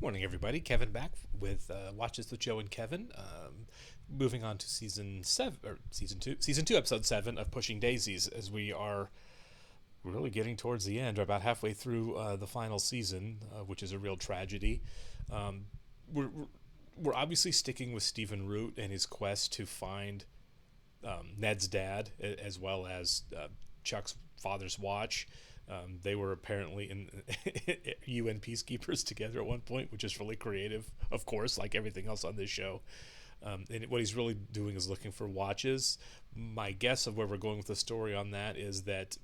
Morning, everybody. Kevin back with Watches with Joe and Kevin. Moving on to season two, episode 7 of Pushing Daisies, as we are really getting towards the end, or about halfway through the final season, which is a real tragedy. We're obviously sticking with Stephen Root and his quest to find Ned's dad, as well as Chuck's father's watch. They were apparently in UN peacekeepers together at one point, which is really creative, of course, like everything else on this show. And what he's really doing is looking for watches. My guess of where we're going with the story on that is that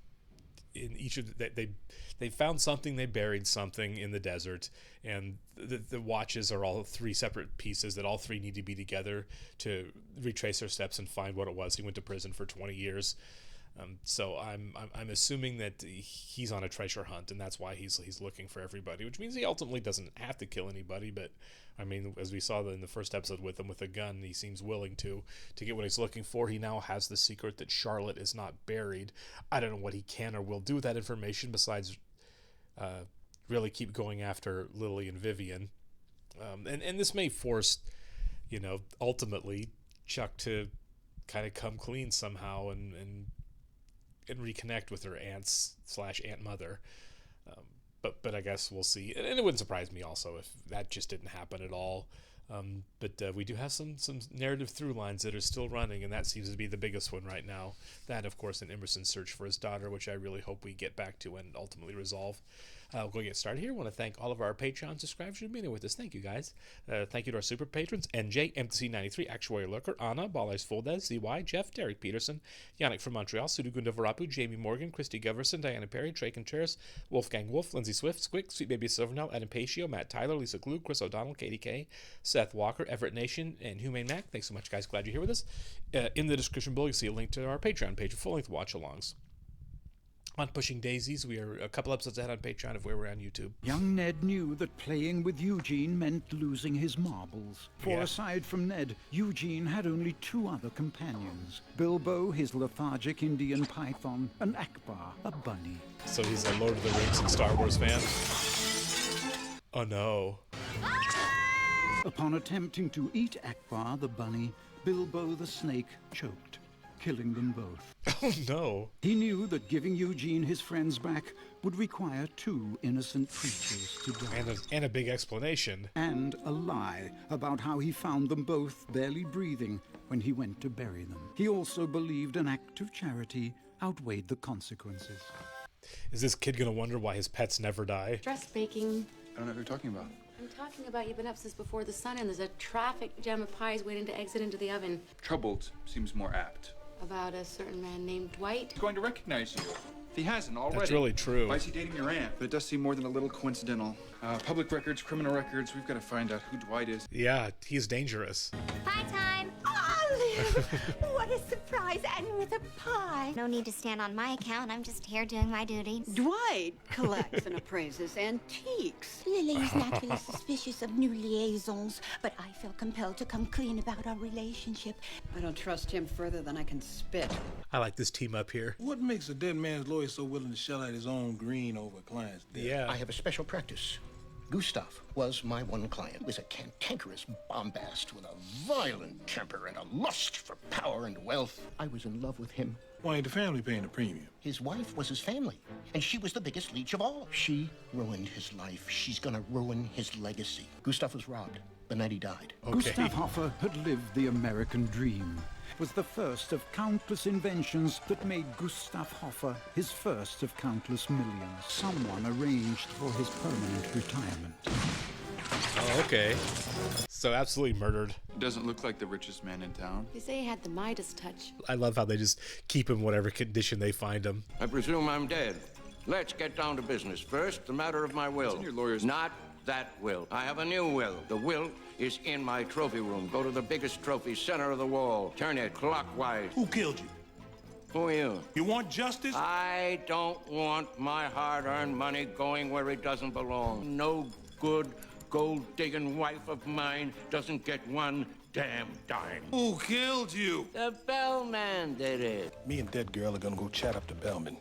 in each of they found something, they buried something in the desert, and the watches are all 3 separate pieces that all 3 need to be together to retrace their steps and find what it was. He went to prison for 20 years. So I'm assuming that he's on a treasure hunt, and that's why he's looking for everybody, which means he ultimately doesn't have to kill anybody. But I mean, as we saw in the first episode with him with a gun, he seems willing to get what he's looking for. He now has the secret that Charlotte is not buried. I don't know what he can or will do with that information besides really keep going after Lily and Vivian. And this may force, ultimately Chuck to kind of come clean somehow and reconnect with her aunt mother. But I guess we'll see. And it wouldn't surprise me also if that just didn't happen at all. But we do have some narrative through lines that are still running, and that seems to be the biggest one right now. That, of course, and Emerson's search for his daughter, which I really hope we get back to and ultimately resolve. We'll go get started here. I want to thank all of our Patreon subscribers for being with us. Thank you, guys. Thank you to our super patrons: NJ, MTC93, Actuary Lurker, Anna, Balais Fuldez, ZY, Jeff, Derek Peterson, Yannick from Montreal, Sudugunda Varapu, Jamie Morgan, Christy Goverson, Diana Perry, Trey Contreras, Wolfgang Wolf, Lindsay Swift, Squick, Sweet Baby Silvernell, Adam Pacio, Matt Tyler, Lisa Glue, Chris O'Donnell, Katie K, Seth Walker, Everett Nation, and Humane Mac. Thanks so much, guys. Glad you're here with us. In the description below, you'll see a link to our Patreon page of full-length watch-alongs. On Pushing Daisies, we are a couple episodes ahead on Patreon of where we're on YouTube. Young Ned knew that playing with Eugene meant losing his marbles. For aside from Ned, Eugene had only 2 other companions. Bilbo, his lethargic Indian python, and Akbar, a bunny. So he's a Lord of the Rings and Star Wars fan? Oh no. Upon attempting to eat Akbar, the bunny, Bilbo the snake choked, killing them both. Oh no. He knew that giving Eugene his friends back would require 2 innocent creatures to die. And a big explanation. And a lie about how he found them both barely breathing when he went to bury them. He also believed an act of charity outweighed the consequences. Is this kid gonna wonder why his pets never die? Dress baking. I don't know what you're talking about. I'm talking about you've been up since before the sun, and there's a traffic jam of pies waiting to exit into the oven. Troubled seems more apt. About a certain man named Dwight. He's going to recognize you. If he hasn't already. That's really true. Why is he dating your aunt? But it does seem more than a little coincidental. Public records, criminal records, we've got to find out who Dwight is. Yeah, he's dangerous. Pie time! Olive! What a surprise, and with a pie. No need to stand on my account. I'm just here doing my duty. Dwight collects and appraises antiques. Lily is naturally suspicious of new liaisons, but I feel compelled to come clean about our relationship. I don't trust him further than I can spit. I like this team up here. What makes a dead man's lawyer so willing to shell out his own green over a client's death? Yeah. I have a special practice. Gustav was my one client. He was a cantankerous bombast with a violent temper and a lust for power and wealth. I was in love with him. Why ain't the family paying the premium? His wife was his family, and she was the biggest leech of all. She ruined his life. She's gonna ruin his legacy. Gustav was robbed the night he died. Okay. Gustav Hoffer had lived the American dream. Was the first of countless inventions that made Gustav Hoffer his first of countless millions. Someone arranged for his permanent retirement. Oh, okay. So absolutely murdered. Doesn't look like the richest man in town. They say he had the Midas touch. I love how they just keep him whatever condition they find him. I presume I'm dead. Let's get down to business. First, the matter of my will. It's in your lawyer's... Not that will. I have a new will. The will is in my trophy room. Go to the biggest trophy, center of the wall. Turn it clockwise. Who killed you? Who are you? You want justice? I don't want my hard-earned money going where it doesn't belong. No good gold-digging wife of mine doesn't get one damn dime. Who killed you? The bellman did it. Me and Dead Girl are gonna go chat up to Bellman.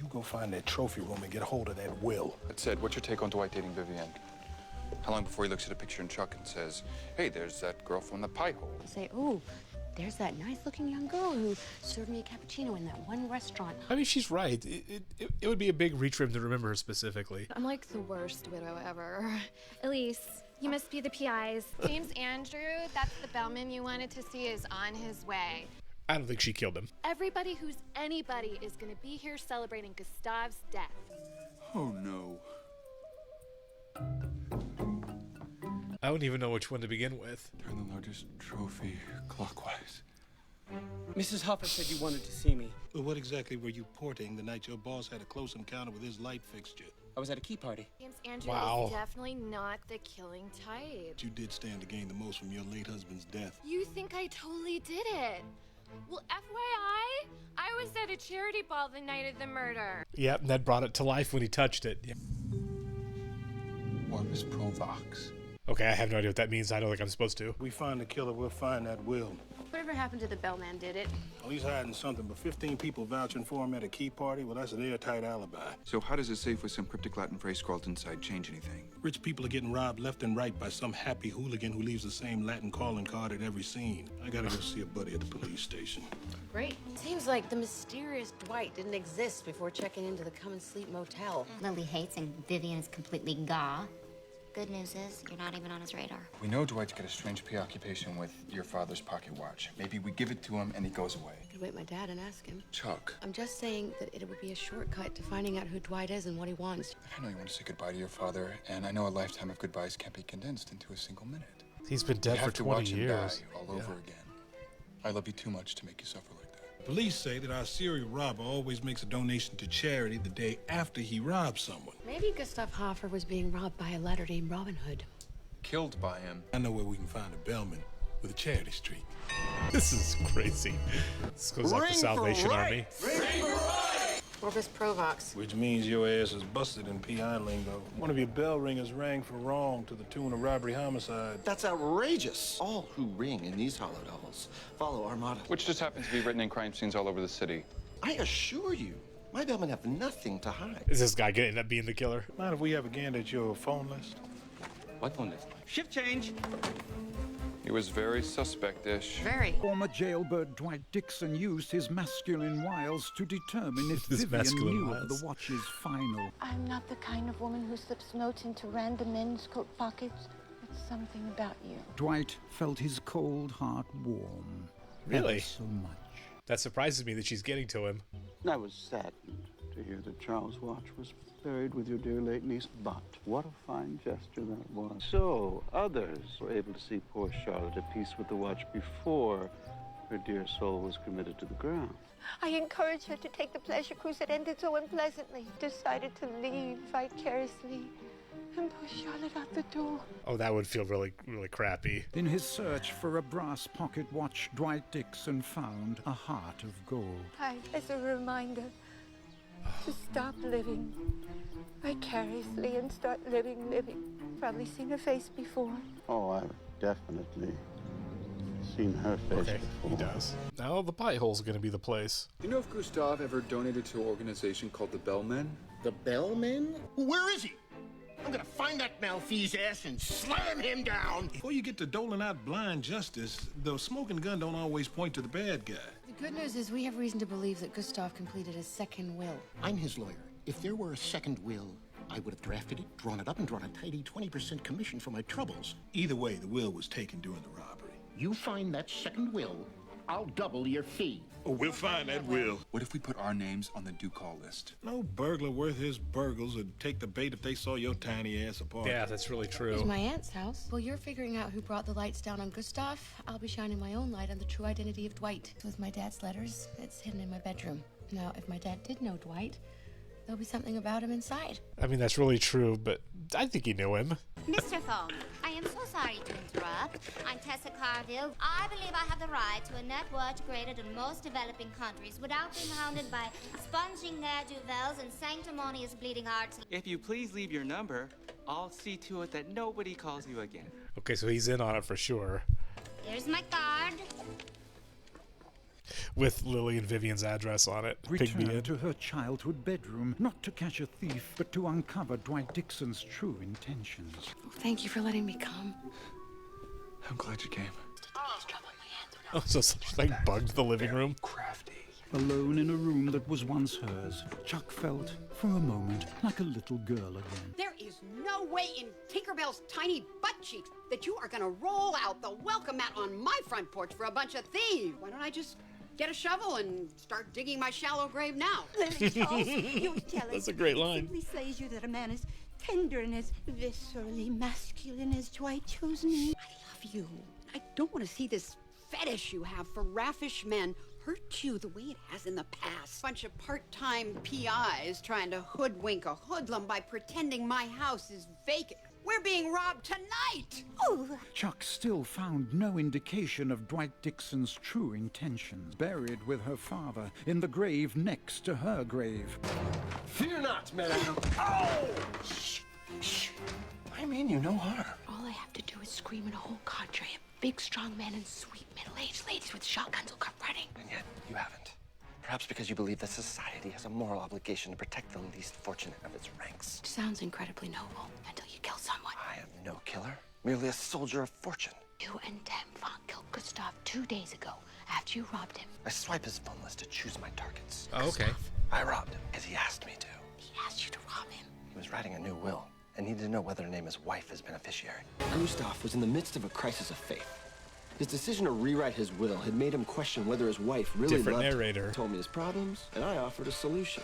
You go find that trophy room and get a hold of that will. That said, what's your take on Dwight dating Vivian? How long before he looks at a picture in Chuck and says, hey, there's that girl from the pie hole? Say, oh, there's that nice-looking young girl who served me a cappuccino in that one restaurant. I mean, she's right. It would be a big reach for him to remember her specifically. I'm like the worst widow ever. Elise, you must be the PIs. James Andrew, that's the bellman you wanted to see, is on his way. I don't think she killed him. Everybody who's anybody is gonna be here celebrating Gustav's death. Oh, no. I don't even know which one to begin with. Turn the largest trophy clockwise. Mrs. Hoffer said you wanted to see me. Well, what exactly were you porting the night your boss had a close encounter with his light fixture? I was at a key party. James Andrew Wow. is definitely not the killing type. You did stand to gain the most from your late husband's death. You think I totally did it? Well, FYI, I was at a charity ball the night of the murder. Yep, Ned brought it to life when he touched it. Yep. Orbis Provox. Okay, I have no idea what that means. I don't think I'm supposed to. We find the killer, we'll find that will. Whatever happened to the bellman did it? Well, he's hiding something, but 15 people vouching for him at a key party, well, that's an airtight alibi. So how does a safe with some cryptic Latin phrase scrawled inside change anything? Rich people are getting robbed left and right by some happy hooligan who leaves the same Latin calling card at every scene. I gotta go see a buddy at the police station. Great. Seems like the mysterious Dwight didn't exist before checking into the Come and Sleep motel. Lily hates and Vivian is completely gah. Good news is, you're not even on his radar. We know Dwight's got a strange preoccupation with your father's pocket watch. Maybe we give it to him and he goes away. I could wake my dad and ask him. Chuck. I'm just saying that it would be a shortcut to finding out who Dwight is and what he wants. I know you want to say goodbye to your father, and I know a lifetime of goodbyes can't be condensed into a single minute. He's been dead You for have to 20 watch him years. die all over again. I love you too much to make you suffer like that. Police say that our serial robber always makes a donation to charity the day after he robs someone. Maybe Gustav Hoffer was being robbed by a latter named Robin Hood. Killed by him. I know where we can find a bellman with a charity streak. This is crazy. This goes like the Salvation Army. Orbis Provox. Which means your ass is busted in PI lingo. One of your bell ringers rang for wrong to the tune of robbery homicide. That's outrageous. All who ring in these hollow novels follow our motto. Which just happens to be written in crime scenes all over the city. I assure you, my bellmen have nothing to hide. Is this guy gonna end up being the killer? Mind if we have a gander at your phone list? What phone list? Shift change. He was very suspect-ish. Very. Former jailbird Dwight Dixon used his masculine wiles to determine if His Vivian masculine knew wiles. of the watch's final. I'm not the kind of woman who slips notes into random men's coat pockets. It's something about you. Dwight felt his cold heart warm. Really? Ever so much. That surprises me that she's getting to him. I was saddened to hear that Charles' watch was buried with your dear late niece, but what a fine gesture that was. So, others were able to see poor Charlotte at peace with the watch before her dear soul was committed to the ground. I encouraged her to take the pleasure cruise that ended so unpleasantly. Decided to leave vicariously and push Charlotte out the door. Oh, that would feel really, really crappy. In his search for a brass pocket watch, Dwight Dixon found a heart of gold. As a reminder to stop living vicariously and start living. Probably seen her face before. Oh, I've definitely seen her face before. He does. Now the pie hole's gonna be the place. Do you know if Gustav ever donated to an organization called the Bellmen? The bellman? Where is he? I'm gonna find that Malfee's ass and slam him down! Before you get to doling out blind justice, the smoking gun don't always point to the bad guy. The good news is we have reason to believe that Gustav completed his second will. I'm his lawyer. If there were a second will, I would have drafted it, drawn it up, and drawn a tidy 20% commission for my troubles. Either way, the will was taken during the robbery. You find that second will, I'll double your fee. Oh, we'll find that will. What if we put our names on the do-call list? No burglar worth his burgles would take the bait if they saw your tiny ass apart. Yeah, that's really true. Here's my aunt's house. While you're figuring out who brought the lights down on Gustav, I'll be shining my own light on the true identity of Dwight. With my dad's letters, it's hidden in my bedroom. Now, if my dad did know Dwight, there'll be something about him inside. I mean, that's really true, but I think he knew him. Mr. Phone, I am so sorry to interrupt. I'm Tessa Carville. I believe I have the right to a net worth greater than most developing countries without being hounded by sponging ne'er-do-wells and sanctimonious bleeding hearts. If you please leave your number, I'll see to it that nobody calls you again. Okay, so he's in on it for sure. Here's my card. with Lily and Vivian's address on it. Returned to her childhood bedroom, not to catch a thief, but to uncover Dwight Dixon's true intentions. Oh, thank you for letting me come. I'm glad you came. Oh, so she like bugged the living room. Crafty. Alone in a room that was once hers, Chuck felt, for a moment, like a little girl again. There is no way in Tinkerbell's tiny butt cheeks that you are gonna roll out the welcome mat on my front porch for a bunch of thieves. Why don't I just get a shovel and start digging my shallow grave now? Lily Charles, you're jealous. That's a great line. It simply slays you that a man as tender and as viscerally masculine as Dwight chose me. I love you. I don't want to see this fetish you have for raffish men hurt you the way it has in the past. Bunch of part-time PIs trying to hoodwink a hoodlum by pretending my house is vacant. We're being robbed tonight! Oh. Chuck still found no indication of Dwight Dixon's true intentions, buried with her father in the grave next to her grave. Fear not, man. Oh! Shh. I mean you no harm. All I have to do is scream in a whole cadre of big, strong men and sweet middle-aged ladies with shotguns will come running. And yet, you haven't. Perhaps because you believe that society has a moral obligation to protect the least fortunate of its ranks. It sounds incredibly noble until you kill someone. I am no killer, merely a soldier of fortune. You and Tem Fong killed Gustav 2 days ago after you robbed him. I swipe his phone list to choose my targets. Oh, okay. I robbed him because he asked me to. He asked you to rob him. He was writing a new will and needed to know whether to name his wife as beneficiary. Gustav was in the midst of a crisis of faith. His decision to rewrite his will had made him question whether his wife really Different loved narrator. him. He told me his problems, and I offered a solution.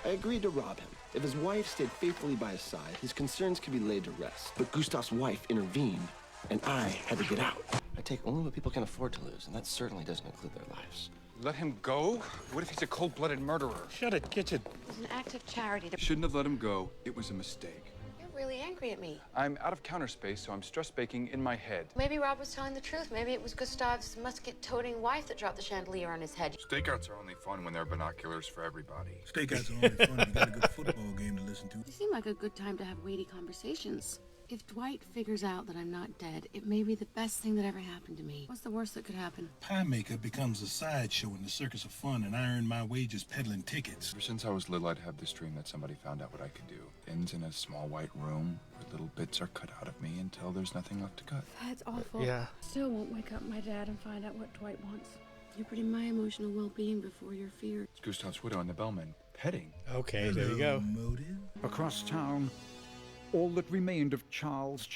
I agreed to rob him. If his wife stayed faithfully by his side, his concerns could be laid to rest. But Gustav's wife intervened, and I had to get out. I take only what people can afford to lose, and that certainly doesn't include their lives. Let him go? What if he's a cold-blooded murderer? Shut it, Kitchen. It's an act of charity to... Shouldn't have let him go. It was a mistake. You're really angry at me. I'm out of counter space, so I'm stress baking in my head. Maybe Rob was telling the truth. Maybe it was Gustav's musket-toting wife that dropped the chandelier on his head. Stakeouts are only fun when there are binoculars for everybody. Stakeouts are only fun when you got a good football game to listen to. It seemed like a good time to have weighty conversations. If Dwight figures out that I'm not dead, it may be the best thing that ever happened to me. What's the worst that could happen? Pie Maker becomes a sideshow in the circus of fun, and I earn my wages peddling tickets. Ever since I was little, I'd have this dream that somebody found out what I could do. Ends in a small white room where little bits are cut out of me until there's nothing left to cut. That's awful. Yeah. Still won't wake up my dad and find out what Dwight wants. You're putting my emotional well-being before your fear. It's Gustav's widow and the bellman petting. Okay, there you go. Motive? Across town, all that remained of Charles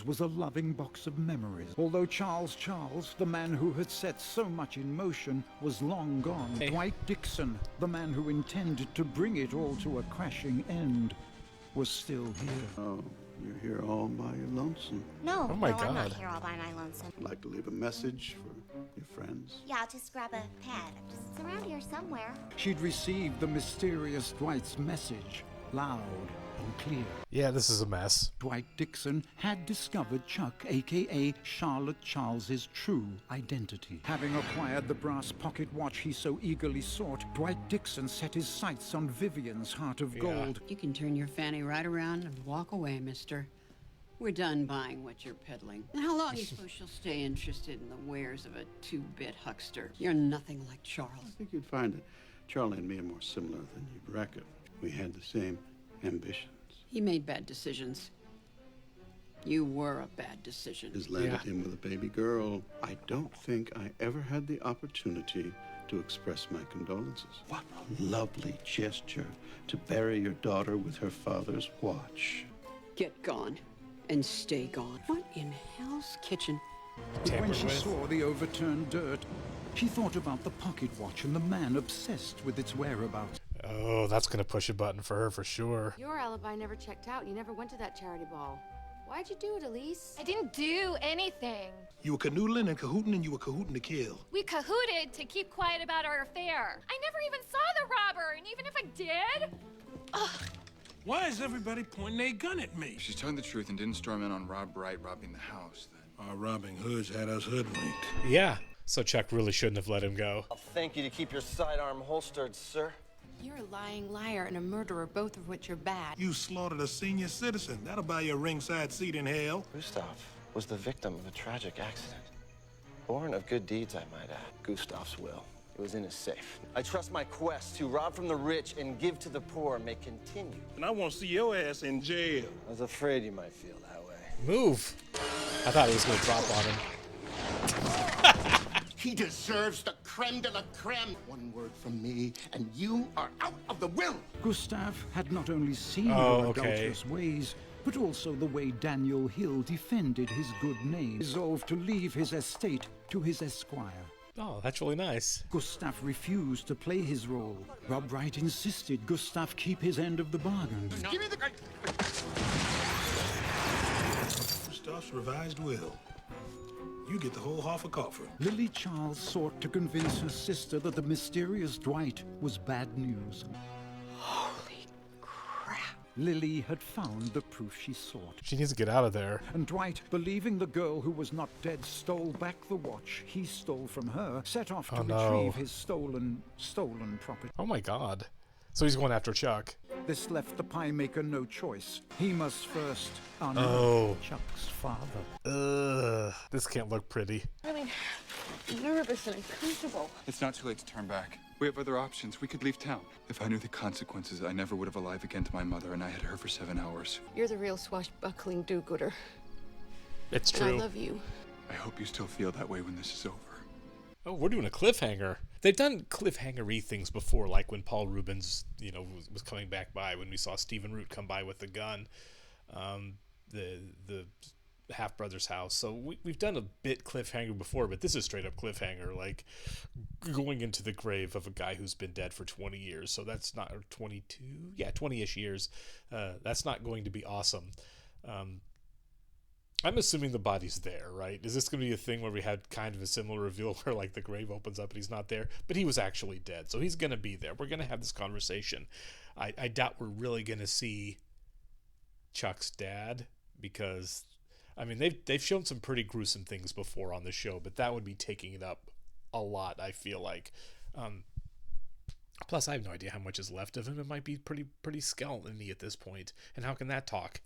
was a loving box of memories. Although Charles, the man who had set so much in motion, was long gone, Hey. Dwight Dixon, the man who intended to bring it all to a crashing end, was still here. Oh, you're here all by your lonesome. No, Oh my I'm not God. here all by my lonesome. Like to leave a message for your friends? Yeah, I'll just grab a pad. It's around here somewhere. She'd received the mysterious Dwight's message, loud and clear. Yeah, this is a mess. Dwight Dixon had discovered Chuck, a.k.a. Charlotte Charles's true identity. Having acquired the brass pocket watch he so eagerly sought, Dwight Dixon set his sights on Vivian's heart of gold. You can turn your fanny right around and walk away, mister. We're done buying what you're peddling. And how long do you suppose she'll stay interested in the wares of a two-bit huckster? You're nothing like Charles. I think you'd find that Charlie and me are more similar than you'd reckon. We had the same ambitions. He made bad decisions. You were a bad decision. Has landed him with a baby girl. I don't think I ever had the opportunity to express my condolences. What a lovely gesture to bury your daughter with her father's watch. Get gone and stay gone. What in hell's kitchen? But when she saw the overturned dirt, she thought about the pocket watch and the man obsessed with its whereabouts. Oh, that's going to push a button for her for sure. Your alibi never checked out. You never went to that charity ball. Why'd you do it, Elise? I didn't do anything. You were canoodling and cahooting, and you were cahooting to kill. We cahooted to keep quiet about our affair. I never even saw the robber, and even if I did... Ugh. Why is everybody pointing their gun at me? If she's telling the truth and didn't storm in on Rob Bright robbing the house, then... Our robbing hoods had us hoodwinked. Yeah, so Chuck really shouldn't have let him go. I'll thank you to keep your sidearm holstered, sir. You're a lying liar and a murderer, both of which are bad. You slaughtered a senior citizen. That'll buy you a ringside seat in hell. Gustav was the victim of a tragic accident. Born of good deeds, I might add. Gustav's will. It was in his safe. I trust my quest to rob from the rich and give to the poor may continue. And I want to see your ass in jail. I was afraid you might feel that way. Move. I thought he was going to drop on him. He deserves the creme de la creme. One word from me, and you are out of the will. Gustav had not only seen her adulterous ways, but also the way Daniel Hill defended his good name, resolved to leave his estate to his esquire. Oh, that's really nice. Gustav refused to play his role. Rob Wright insisted Gustav keep his end of the bargain. Give me the... Gustav's revised will. You get the whole Hoffer coffer. Lily Charles sought to convince her sister that the mysterious Dwight was bad news. Holy crap. Lily had found the proof she sought. She needs to get out of there. And Dwight, believing the girl who was not dead stole back the watch he stole from her, set off to retrieve his stolen property. Oh my god. So he's going after Chuck. This left the pie maker no choice. He must first unearth Chuck's father. This can't look pretty. Really nervous and uncomfortable. It's not too late to turn back. We have other options. We could leave town. If I knew the consequences, I never would have alive again to my mother, and I had her for 7 hours. You're the real swashbuckling do-gooder. It's And true. I love you. I hope you still feel that way when this is over. Oh, we're doing a cliffhanger. They've done cliffhanger-y things before, like when Paul Rubens, was coming back by, when we saw Stephen Root come by with the gun, the half-brother's house. So we've done a bit cliffhanger before, but this is straight-up cliffhanger, like going into the grave of a guy who's been dead for 20 years. So that's not, or 22? Yeah, 20-ish years. That's not going to be awesome. I'm assuming the body's there, right? Is this going to be a thing where we had kind of a similar reveal where, like, the grave opens up and he's not there? But he was actually dead, so he's going to be there. We're going to have this conversation. I doubt we're really going to see Chuck's dad because, I mean, they've shown some pretty gruesome things before on the show, but that would be taking it up a lot, I feel like. Plus, I have no idea how much is left of him. It might be pretty skeleton-y at this point, and how can that talk?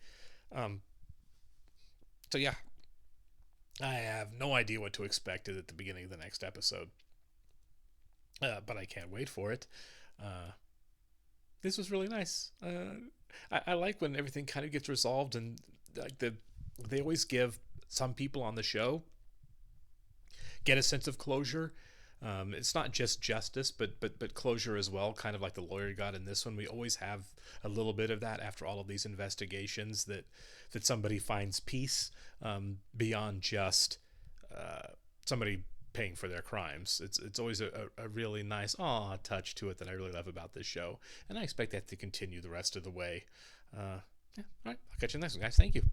So yeah, I have no idea what to expect at the beginning of the next episode, but I can't wait for it. This was really nice. I like when everything kind of gets resolved, and like they always give some people on the show get a sense of closure. It's not just justice, but closure as well, kind of like the lawyer got in this one. We always have a little bit of that after all of these investigations, that somebody finds peace beyond just somebody paying for their crimes. It's always a really nice touch to it that I really love about this show, and I expect that to continue the rest of the way. Yeah, all right, I'll catch you in the next one, guys. Thank you.